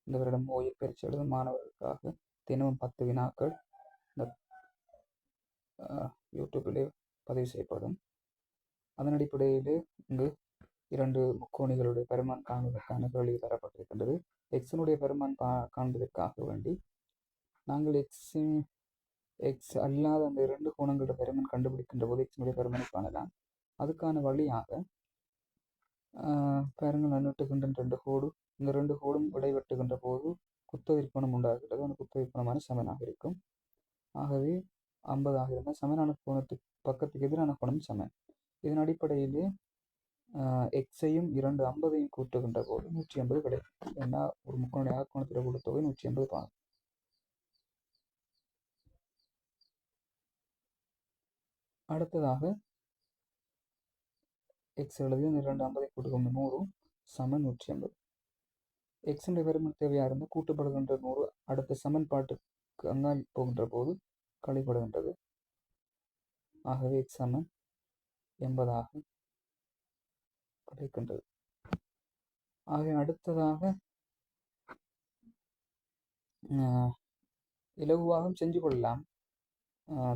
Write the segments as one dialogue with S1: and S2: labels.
S1: இந்த வருடம் ஓய்வு பயிற்சி எழுதும் மாணவர்களுக்காக தினமும் 10 வினாக்கள் இந்த யூடியூப்பிலே பதிவு செய்யப்படும். அதன் அடிப்படையில் இங்கு 2 முக்கோணிகளுடைய பெருமான் காண்பதற்கான கேள்வி தரப்பட்டிருக்கின்றது. எக்ஸினுடைய பெருமான் காண்பதற்காக வேண்டி நாங்கள் எக்ஸ் அல்லாத அந்த 2 கோணங்களோட பெருமான் கண்டுபிடிக்கின்ற போது எக்ஸினுடைய பெருமானை காணலாம். அதுக்கான வழியாக பாருங்கள், நான் வெட்டுகின்ற 2 கோடு, இந்த 2 கோடும் இடைவெட்டுகின்ற போது குத்தவிற்கோணம் உண்டாகிறது. அந்த குத்தவிற்கோணமான சமனாக இருக்கும். ஆகவே 50 இருந்தால் சமனான கோணத்துக்கு பக்கத்துக்கு எதிரான கோணம் சமன். இதன் அடிப்படையிலே எக்ஸையும் 2 50ஐயும் கூட்டுகின்ற போது 180 கிடைக்கும். ஏன்னா ஒரு முக்கோணுடைய கோணத்தில் கூட்டுத்தொகை 180 பாகம். அடுத்ததாக எக்ஸ் எழுதி 2 50ஐ கூட்டுக்கொண்டு 100 சமன் 180. எக்ஸுடைய பெருமன் தேவையாக இருந்தால் கூட்டப்படுகின்ற 100 அடுத்த சமன்பாட்டுக்கு அங்கால் போகின்ற போது கழிப்படுகின்றது. ஆகவே எக்ஸ் சமன் 80 கிடைக்கின்றது. ஆகவே அடுத்ததாக இலகுவாகவும் செஞ்சு கொள்ளலாம்.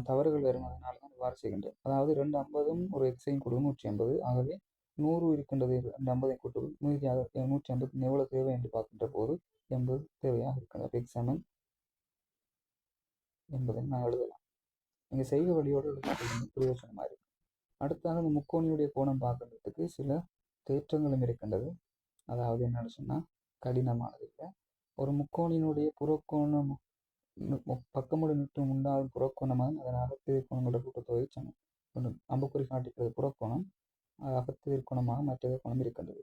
S1: தவறுகள் வரும், அதனால தான் இவ்வாறு செய்கின்றேன். அதாவது 2 50ம் ஒரு எக்ஸையும் கொடுக்கும் 180. ஆகவே 100 இருக்கின்றது. 2 50ஐ கூட்டு மீதியாக 180 எவ்வளவு தேவை என்று பார்க்கின்ற போது 80 தேவையாக இருக்கின்றது. எக்ஸ் சமன் 80 நான் எழுதலாம். இங்கே செய்க வழியோடு எழுத பிரயோஜனமாக இருக்கு. அடுத்தாக இந்த முக்கோணியுடைய கோணம் பார்க்கறதுக்கு சில தேற்றங்களும் இருக்கின்றது. அதாவது என்னன்னு சொன்னால் கடினமானது இல்லை. ஒரு முக்கோணியினுடைய புறக்கோணம் பக்கமுடைய நுட்டம் உண்டாகும் புறக்கோணமாக அதன் அகத்திற்கோணங்களோட கூட்டத்தொகை சமம். அம்புக்குறி காட்டுகிறது புறக்கோணம், அகத்திற்கோணமாக மற்ற கோணம் இருக்கின்றது.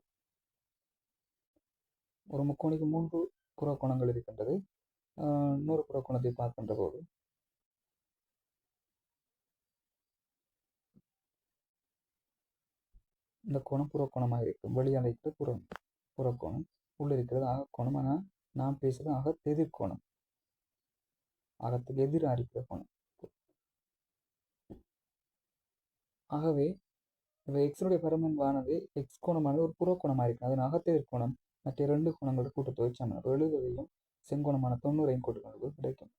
S1: ஒரு முக்கோணிக்கு 3 புறக்கோணங்கள் இருக்கின்றது. இன்னொரு புறக்கோணத்தை பார்க்கின்ற போது இந்த கோணம் புறக்கோணமாக இருக்கும். வெளியால் இருக்கிறது புறக்கோணம், உள்ள இருக்கிறது அகக்கோணம். ஆனால் நான் பேசுறது அகத்தெதிர்கோணம், அகத்துக்கு எதிராக இருக்கிற கோணம். ஆகவே இப்போ எக்ஸனுடைய பெருமன்பானது எக்ஸ் கோணமானது ஒரு புறக்கோணமாக இருக்குது. அதன் அகத்தெதிர்கோணம் மற்ற 2 கோணங்களோட கூட்டத்தொகை சமன். 70ஐயும் செங்கோணமான 90ஐயும் கூட்டுக்கொண்டு கிடைக்கும்.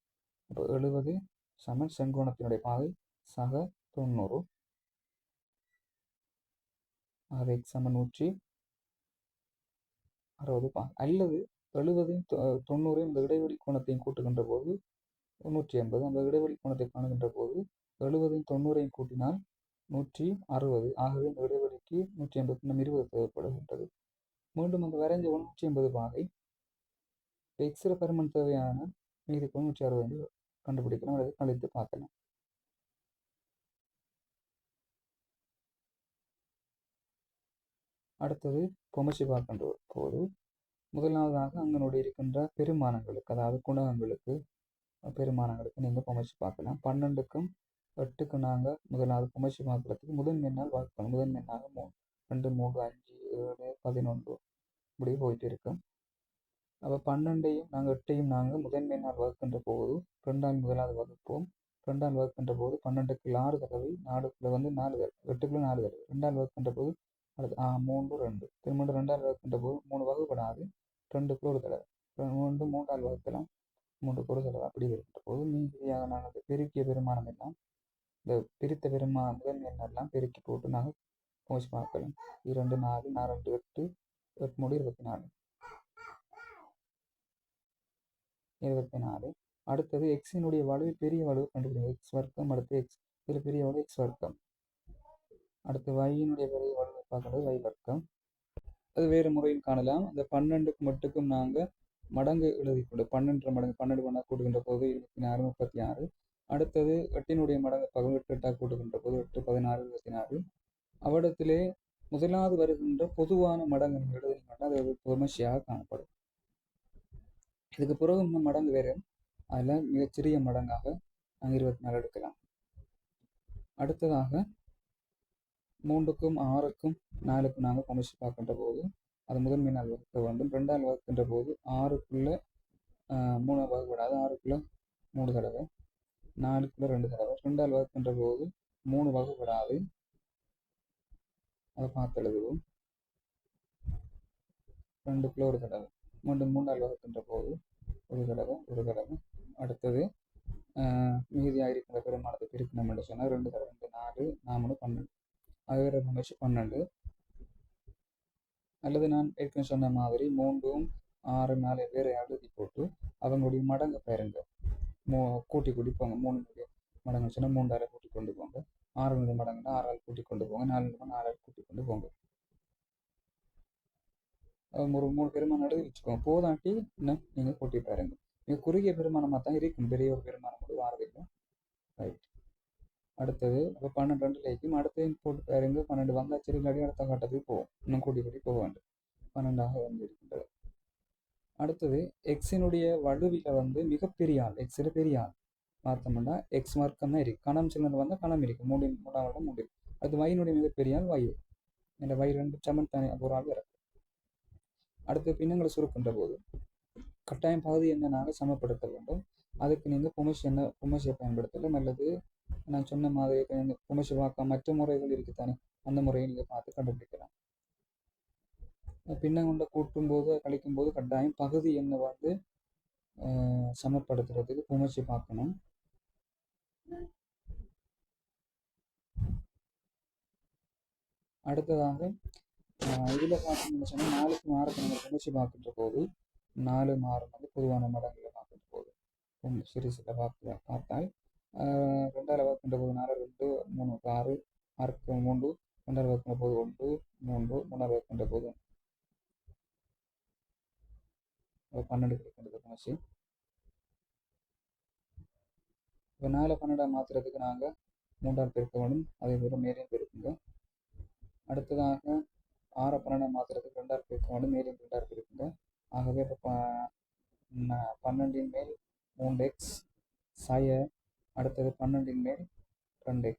S1: இப்போ 70 சமன் செங்கோணத்தினுடைய பாகை சக 90. ஆகவே எக்ஸ் சமன் 160 பாகை. அல்லது 70ஐயும் 90ஐயும் இந்த இடைவெளி கோணத்தையும் கூட்டுகின்ற போது 180. அந்த இடைவெளி கோணத்தை காணுகின்ற போது 70ஐயும் 90ஐயும் கூட்டினால் 160. ஆகவே இந்த இடைவெளிக்கு 180 20 தேவைப்படுகின்றது. மீண்டும் அந்த வரைஞ்ச 180 பாகை எக்ஸிர பெருமன் தேவையான மீதி 160 கண்டுபிடிக்கலாம் அல்லது கழித்து பார்க்கலாம். அடுத்தது பொமச்சி பார்க்கின்ற போது முதலாவதாக அங்கனுடைய இருக்கின்ற பெருமானங்களுக்கு, அதாவது குணகங்களுக்கு பெருமானங்களுக்கு நீங்கள் பொமச்சி பார்க்கலாம். 12க்கும் 8க்கும் நாங்கள் முதலாவது பொமச்சி பார்க்கறதுக்கு முதன் எண்ணால் வகுக்கணும். முதன் எண்ணாக 2 3 5 7 11 இப்படி போயிட்டு இருக்கும். அப்போ 12ஐயும் நாங்கள் 8ஐயும் நாங்கள் முதன்மை எண்ணால் வகுக்கின்ற போது 2ஆல் முதலாவது வகுப்போம். 2ஆல் வகுக்கின்ற போது 12க்கு 6 தடவை, 4க்குள்ள 4 தடவை, 8க்குள்ள 4 தடவை. 2ஆல் வகுக்கின்ற போது அடுத்து 3 2 திரும்ப 2ஆல் வகுக்கின்ற போது 3 வகுப்படாது, 2க்குள்ள ஒரு தடவை. 3ஆல் வகுக்கலாம், 3க்கு ஒரு தடவை. அப்படி இருக்கின்ற போது மீதியாக நாங்கள் பெருக்கிய பெருமானம் எல்லாம் இந்த பிரித்த முதன்மை எண்ணெல்லாம் பெருக்கி போட்டு நாங்கள் போச்சு பார்க்கலாம். 2 4 4 2 8 8 3 24. அடுத்தது எக்ஸினுடைய வலுவை பெரிய வலுவை கண்டுபிடிக்கும். எக்ஸ் வர்க்கம் அடுத்து எக்ஸ், இதில் பெரிய வலு எக்ஸ் வர்க்கம். அடுத்து வையினுடைய பெரிய வலுவை பார்க்கறது வை வர்க்கம். அது வேறு முறையில் காணலாம். அந்த 12க்கு மட்டுக்கும் நாங்கள் மடங்கு எழுதிக்கொண்டு 12 மடங்கு 12 மடங்கு கூட்டுகின்ற போது 24 36. அடுத்தது 8னுடைய மடங்கு 18 8 கூட்டுகின்ற போது 8 16 24. அவடத்திலே முதலாவது வருகின்ற பொதுவான மடங்கு நீங்கள் எழுதினீங்கன்னா அது ஒரு பொமர்ச்சியாக காணப்படும். இதுக்கு பிறகு இன்னும் மடங்கு வேறு, அதில் மிகச்சிறிய மடங்காக நாங்கள் 24 எடுக்கலாம். அடுத்ததாக 3க்கும் 6க்கும் 4க்கும் நாங்கள் பொமர்ச்சி பார்க்கின்ற போது அது முதன்மை நாள் வகுக்க வேண்டும். 2ஆல் வகுக்கின்ற போது 6க்குள்ள 3 வகுப்படாது, 6க்குள்ள 3 தடவை, 4க்குள்ள 2 தடவை. 2ஆல் வகுக்கின்ற போது 3 வகுப்படாது, அதை பார்த்து எழுதுவோம். 2க்குள்ள ஒரு தடவை. மீண்டும் 3ஆல் வகுக்கின்ற போது ஒரு தடவை ஒரு தடவை. அடுத்தது மீதியாக இருக்கின்ற பெருமானத்தை பிரிக்கணும் என்று சொன்னால் 2 தடவை 2 4 4 12. அது வேறு முயற்சி 12. அல்லது நான் ஏற்கனவே சொன்ன மாதிரி 3ம் 6 4 வேறு எழுதி போட்டு அவங்களுடைய மடங்கு பாருங்க. கூட்டி கூட்டி போங்க. 3 மடங்கு சொன்னால் 3ஆல் கூட்டி கொண்டு போங்க. 6 மடங்குன்னா 6ஆல் கூட்டி கொண்டு போங்க. 4 4ஆல் கூட்டி கொண்டு போங்க. ஒரு 3 பெருமானம் எழுதி வச்சுக்கோங்க. போதாட்டி இன்னும் நீங்கள் கூட்டி பாருங்க. நீங்கள் குறுகிய பெருமானமாக தான் இருக்கும். பெரிய ஒரு பெருமானம் கூட வாரதில்லை. ரைட். அடுத்தது அப்போ 12 2லேயும் அடுத்தையும் போட்டு பாருங்க. 12 வந்தால் சரி, இல்லாட்டி அடுத்த கட்டத்துக்கு போகும். இன்னும் கூட்டி கூட்டி போக வேண்டும். 12ஆக வந்து இருக்கின்றது. அடுத்தது எக்ஸினுடைய வலுவில வந்து மிகப்பெரிய ஆள், எக்ஸில் பெரிய ஆள் பார்த்தோம்னா எக்ஸ் மார்க்கம் தான் இருக்குது. கணம் சிலர் வந்தால் கணம் இருக்குது. 3 அது வயினுடைய மிகப்பெரிய ஆள் வயிறு. இந்த வயிறு 2 சமன் தானே ஒரு ஆள் வர. அடுத்து பின்னங்களை சுருக்கின்ற போது கட்டாயம் பகுதி எண்ணாக சமப்படுத்த வேண்டும். அதுக்கு நீங்கள் புமசியை பயன்படுத்தலாம். அல்லது நான் சொன்ன மாதிரி புமசி வாக்க மற்ற முறைகள் இருக்குத்தானே, அந்த முறையை நீங்கள் பார்த்து கண்டுபிடிக்கலாம். பின்னங்கொண்ட கூட்டும் போது கழிக்கும் போது கட்டாயம் பகுதி எண்ணை வந்து சமப்படுத்துறதுக்கு புமசி பார்க்கணும். அடுத்ததாக இதில் பார்த்தீங்கன்னு சொன்னால் 4க்கு 6க்கு நம்ம புமசி பார்க்கின்ற போது 4 6 வந்து பொதுவான மடங்களை பார்க்கின்ற போது சீரீஸில் பார்த்தால் 2ஆல் வகுக்கின்ற போது 4 2 3 6 6க்கு 3 2ஆல் வகுக்கின்ற போது 1 3 3ஆல் வகுக்கின்ற போது 12 கிடைக்கின்றது புமசி. இப்போ 4 12 மாற்றுறதுக்கு நாங்கள் 3ஆல் பெருக்க வேண்டும். அதே போல் மேலேயும் பெருக்குங்க. அடுத்ததாக 6 12 மாற்றுறதுக்கு 2ஆல் பெருக்க வேண்டும். மேலேயும் 2ஆல் பெருக்குங்க. ஆகவே இப்போ 12 மேல் 3x சாய, அடுத்தது 12 மேல் 2x.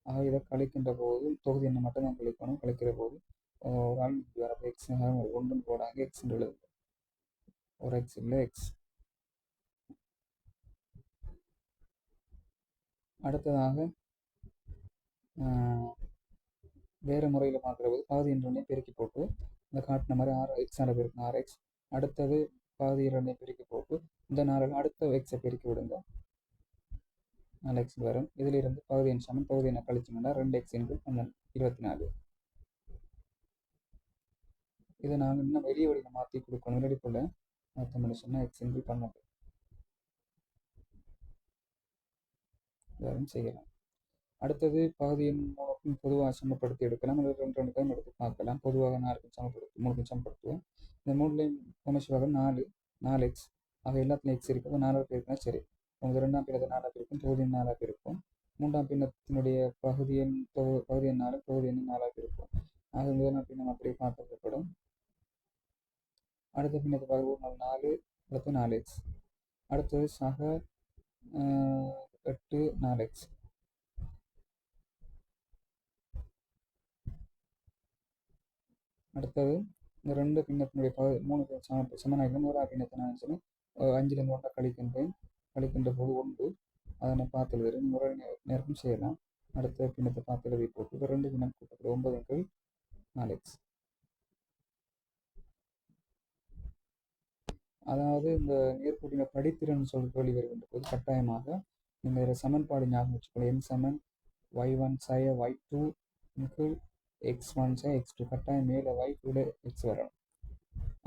S1: ஆக இதை கழிக்கின்ற போது தொகுதி என்ன மட்டும் தான் கழிக்கணும். கழிக்கிற போது ஒரு ஆள் வரப்போ எக்ஸ் ஒன்றும் போடாங்க, எக்ஸ் எழுது. ஒரு எக்ஸ் இல்லை எக்ஸ். அடுத்ததாக வேறு முறையில் பார்க்குற போது பகுதி இரண்டையும் பெருக்கி போட்டு இந்த காட்டின மாதிரி 6x பெருக்கு 6x. அடுத்தது பகுதி இரண்டையும் பெருக்கி போட்டு இந்த 4 அடுத்த எக்ஸை பெருக்கி விடுங்க. 4x வரும். இதிலிருந்து பகுதி எண் சமன் பகுதி எண்ணை கழிச்சோம்னா 2x × 24. இதை நாங்கள் இன்னும் வெளியே வழியில் மாற்றி கொடுக்கணும். வெளிப்போல் மாற்ற சொன்னால் x × 12 வரும் செய்யலாம். அடுத்தது பகுதியின் மூலக்கும் பொதுவாக சமப்படுத்தி எடுக்கலாம். அல்லது 2 2 எடுத்து பார்க்கலாம். பொதுவாக 4க்கும் சமப்படுத்தி 3க்கும் சமப்படுத்துவோம். இந்த 3லையும் பொமசிவாக 4x. ஆக எல்லாத்துலையும் எக்ஸ் இருக்குது. 4 பேருக்குனா சரி. உங்களுக்கு 2ஆம் பின்னத்தை 4 இருக்கும், தொகுதி எண் 4 இருக்கும். 3ஆம் பின்னத்தினுடைய பகுதி எண் 4 தொகுதி எண் 4 இருக்கும். ஆக முதலாம் பின்னம் அப்படியே பார்க்கப்படும். அடுத்த பின்னத்தை பார்க்கும்போது 4 அடுத்து 4x. அடுத்தது சக 8 4x. அடுத்தது இந்த 2 பின்னத்தினுடைய 3 சமனாக ஒரு பின்னத்தை நான் சொல்லி 5ல் 1 கழிக்கின்ற போது 1. அதை நான் பார்த்து எழுதுறேன். முறை நேரம் செய்யலாம். அடுத்த பின்னத்தை பார்த்து எழுதி போட்டு இப்போ 2 பின்னம் கூட்டப்படும் 9 × 4x. அதாவது இந்த நேர்கூட்டின படித்திறன் கேள்வி வருகின்ற போது கட்டாயமாக நீங்கள் சமன்பாடு ஞாபகம் வச்சுக்கணும். n சமன் y1 சாய y2 × x1 சாய x2. கட்டாயம் மேலே y2ல x வரணும்.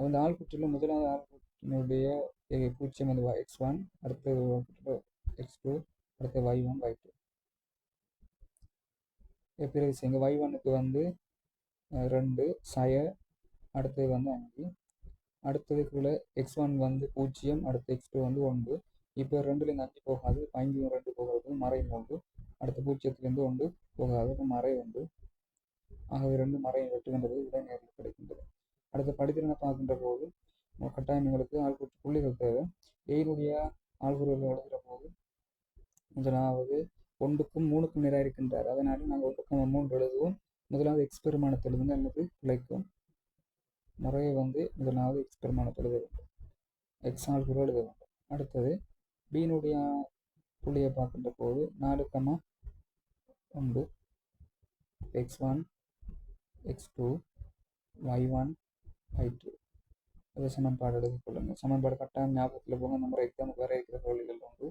S1: அந்த ஆள்குற்றில் முதலாவது ஆள்குற்றினுடைய பூஜ்ஜியம் வந்து x1, அடுத்தது x2, அடுத்து y1 y2. பிறகு செய்யுங்க. y1க்கு வந்து 2 சாய, அடுத்தது வந்து 5, அடுத்ததுக்குள்ள x1 வந்து 0, அடுத்து x2 வந்து 1. இப்போ 2லேருந்து 5 போகாது, 5 2 போகிறது மறை 3. அடுத்த 0லேருந்து 1 போகாது, மறை 1. ஆகவே 2 மறையை வெட்டுகின்ற போது விடை நேரில் கிடைக்கின்றது. அடுத்த படித்திறனை பார்க்கின்ற போது கட்டாயம் எங்களுக்கு ஆள்கூற்று புள்ளிகள் தேவை. ஏனுடைய ஆள்கூறுகளை எழுதுகிற போது முதலாவது 1க்கும் 3க்கும் நேராக இருக்கின்றார். அதனால நாங்கள் 1,3 எழுதுவோம். முதலாவது எக்ஸ்பெரிமானத்தை எழுதுங்க அல்லது பிழைக்கும். முறையை வந்து முதலாவது எக்ஸ்பெரிமானத்தை எழுத வேண்டும். எக்ஸ் ஆள்கூறு எழுத வேண்டும். அடுத்தது பீனுடைய புள்ளியை பார்க்கின்ற போது 4,1 x1 x2 y1 y2. அதை சமன்பாடு எழுதி கொள்ளுங்கள். சமன்பாடு கட்டாயம் ஞாபகத்தில் போங்க. நம்ம எக்ஸாமுக்கு வர இருக்கிற கேள்விகள் வந்து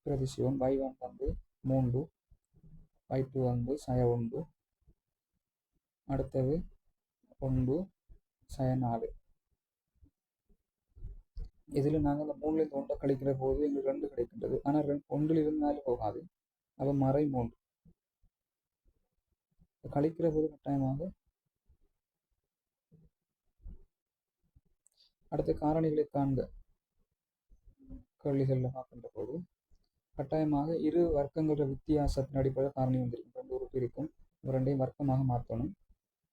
S1: பிரதிசிவம் y1 வந்து 3, y2 வந்து சய 1, அடுத்தது 1 சய 4. இதில் நாங்கள் அந்த 3லேருந்து 1 கழிக்கிற போது எங்களுக்கு 2 கிடைக்கின்றது. ஆனால் 1 இருந்தாலும் போகாது, அப்போ மறை 3 கழிக்கிற போது கட்டாயமாக அடுத்த காரணிகளை காண்க கேள்விகளில் பார்க்கின்ற போது கட்டாயமாக இரு வர்க்கங்களோட வித்தியாசத்தின் அடிப்படையில் காரணி வந்திருக்கும். 2 உறுப்பு இருக்கும், ரெண்டையும் வர்க்கமாக மாற்றணும்.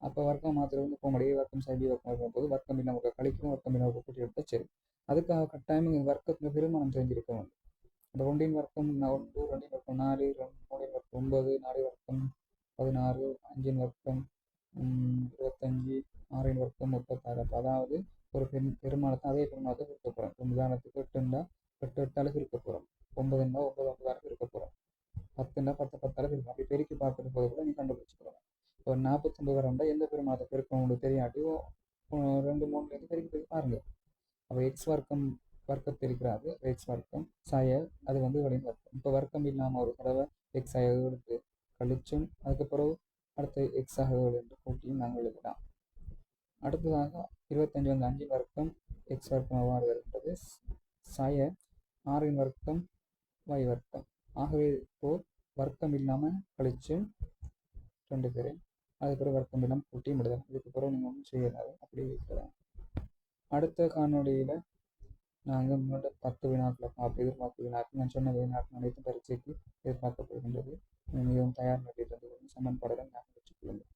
S1: அப்போ வர்க்கம் மாத்திரம் வந்து போக முடியாது. வர்க்கம் சைபி வர்க்கம் இருக்கும்போது வர்க்கம் நமக்கு கழிக்கணும், வர்க்கம் நமக்கு கூட்டி எடுத்தால் சரி. அதுக்காக கட்டாயம் வர்க்கத்தில் பெருமானம் தெரிஞ்சிருக்க வேண்டும். அந்த 1 வர்க்கம் 1, 2 வர்க்கம் 4, 3 வர்க்கம் 9, 4 வர்க்கம் 16, 5 வர்க்கம் 25, 6 வர்க்கம் 36. அதாவது ஒரு பெருமானத்தை அதே பெருமானத்தை இருக்க போகிறோம். உதாரணத்துக்கு 8 8 இருக்க போகிறோம், 9 9 இருக்க போகிறோம், 10 10 இருக்கும். அப்படி பெருக்கி பார்க்குற போது கூட நீ கண்டுபிடிச்சிக்கலாம். இப்போ 49 வரண்டா எந்த பெருமானத்தை பெருக்கம் உங்களுக்கு தெரியாட்டி 2 3 பெருக்கி பாருங்க. அப்போ எக்ஸ் வர்க்கத்தை இருக்கிறாரு, எக்ஸ் வர்க்கம் சய அது வந்து வலின் வர்க்கம். இப்போ வர்க்கம் இல்லாமல் ஒரு தடவை எக்ஸ் ஆக எடுத்து கழிச்சும் அதுக்கப்புறம் அடுத்த எக்ஸ் ஆக என்று கூட்டியும் நாங்கள் எழுதலாம். அடுத்ததாக 25 வந்து 5 வர்க்கம் எக்ஸ் வர்க்கம் அவ்வாறு வருகின்றது. சய 6 வர்க்கம் y வர்க்கம். ஆகவே இப்போ வர்க்கம் இல்லாமல் கழிச்சு 2 பேர், அதுக்கப்புறம் வர்க்கம் இல்லாமல் கூட்டி முடியலாம். இதுக்கப்புறம் நீங்கள் ஒன்றும் செய்யலாது, அப்படி வைக்கலாம். அடுத்த காணொலியில் நாங்கள் முன்னாடி 10 வினாக்களை எதிர்பார்ப்பு வினாக்கள் நான் சொன்ன வினாக்கள் அனைத்தும் பரீட்சைக்கு எதிர்பார்க்கப்படுகின்றது. மிகவும் தயார் நிலையில் இருந்து சமன்பாடுகள் ஞாபகம் வச்சுக்கொள்ளுங்கள்.